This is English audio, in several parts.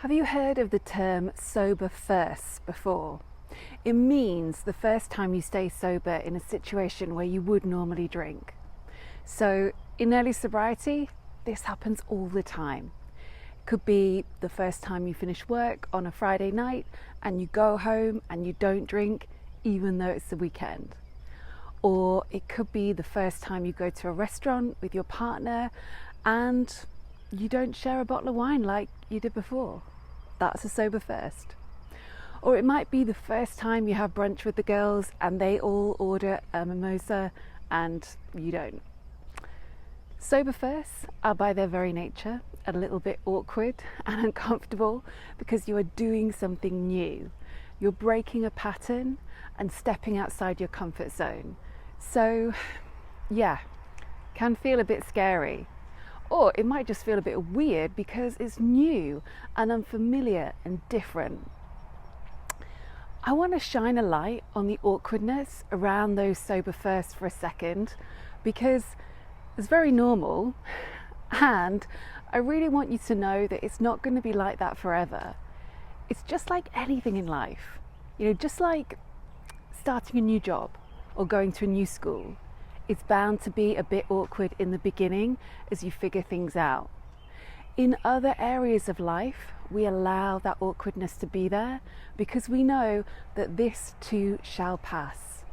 Have you heard of the term sober first before? It means the first time you stay sober in a situation where you would normally drink. So in early sobriety, this happens all the time. It could be the first time you finish work on a Friday night and you go home and you don't drink even though it's the weekend. Or it could be the first time you go to a restaurant with your partner and you don't share a bottle of wine like you did before. That's a sober first. Or it might be the first time you have brunch with the girls and they all order a mimosa and you don't. Sober firsts are by their very nature a little bit awkward and uncomfortable because you are doing something new. You're breaking a pattern and stepping outside your comfort zone. So yeah, can feel a bit scary. Or it might just feel a bit weird because it's new and unfamiliar and different. I want to shine a light on the awkwardness around those sober firsts for a second because it's very normal, and I really want you to know that it's not going to be like that forever. It's just like anything in life, just like starting a new job or going to a new school. It's bound to be a bit awkward in the beginning as you figure things out. In other areas of life, we allow that awkwardness to be there because we know that this too shall pass.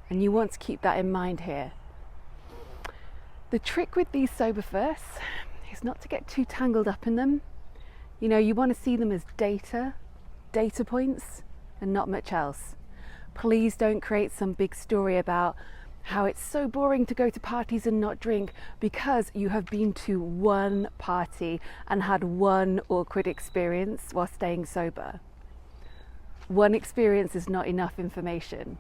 And you want to keep that in mind here. The trick with these sober firsts is not to get too tangled up in them. You want to see them as data points, and not much else. Please don't create some big story about how it's so boring to go to parties and not drink because you have been to one party and had one awkward experience while staying sober. One experience is not enough information.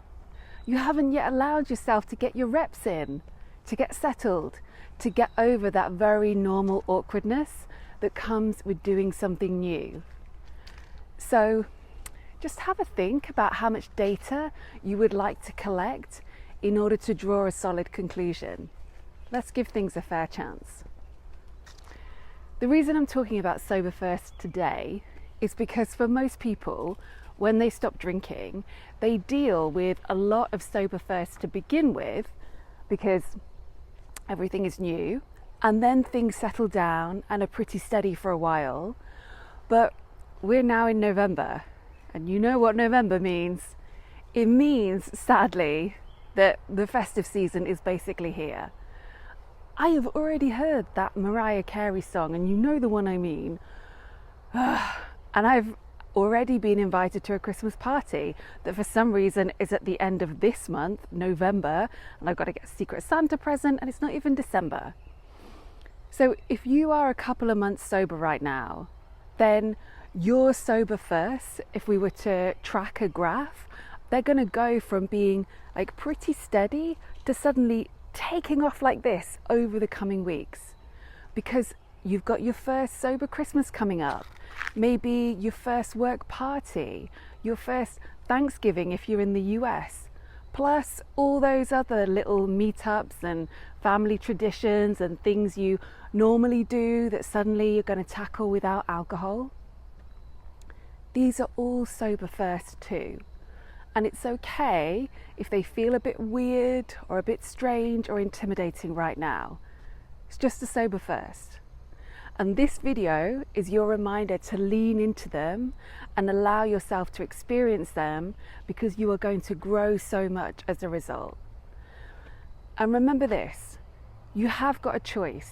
You haven't yet allowed yourself to get your reps in, to get settled, to get over that very normal awkwardness that comes with doing something new. So just have a think about how much data you would like to collect in order to draw a solid conclusion. Let's give things a fair chance. The reason I'm talking about sober first today is because for most people, when they stop drinking, they deal with a lot of sober first to begin with because everything is new, and then things settle down and are pretty steady for a while. But we're now in November, and you know what November means. It means, sadly, that the festive season is basically here. I have already heard that Mariah Carey song, and you know the one I mean. And I've already been invited to a Christmas party that for some reason is at the end of this month, November, and I've got to get a Secret Santa present, and it's not even December. So if you are a couple of months sober right now, then your sober first, if we were to track a graph, they're going to go from being like pretty steady to suddenly taking off like this over the coming weeks, because you've got your first sober Christmas coming up, maybe your first work party, your first Thanksgiving if you're in the US, plus all those other little meetups and family traditions and things you normally do that suddenly you're going to tackle without alcohol. These are all sober first too. And it's okay if they feel a bit weird or a bit strange or intimidating right now. It's just a sober first. And this video is your reminder to lean into them and allow yourself to experience them, because you are going to grow so much as a result. And remember this, you have got a choice.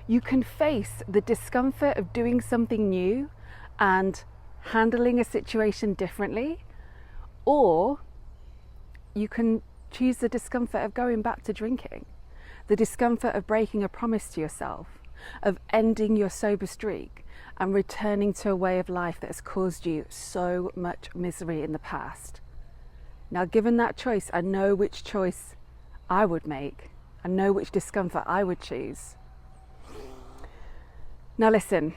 You can face the discomfort of doing something new and handling a situation differently, or you can choose the discomfort of going back to drinking, the discomfort of breaking a promise to yourself, of ending your sober streak and returning to a way of life that has caused you so much misery in the past. Now, given that choice, I know which choice I would make. I know which discomfort I would choose. Now listen,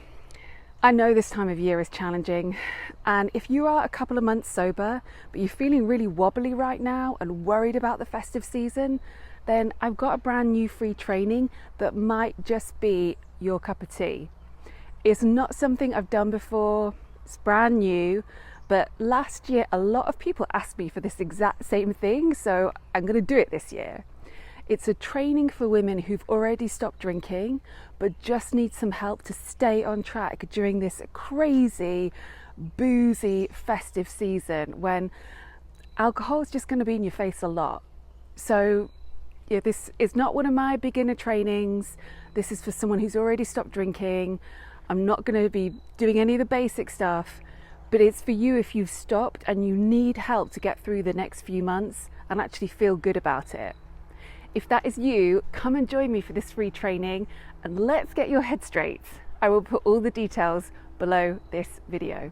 I know this time of year is challenging, and if you are a couple of months sober but you're feeling really wobbly right now and worried about the festive season, then I've got a brand new free training that might just be your cup of tea. It's not something I've done before, it's brand new, but last year a lot of people asked me for this exact same thing, so I'm going to do it this year. It's a training for women who've already stopped drinking but just need some help to stay on track during this crazy, boozy, festive season when alcohol is just going to be in your face a lot. So yeah, this is not one of my beginner trainings. This is for someone who's already stopped drinking. I'm not going to be doing any of the basic stuff, but it's for you if you've stopped and you need help to get through the next few months and actually feel good about it. If that is you, come and join me for this free training and let's get your head straight. I will put all the details below this video.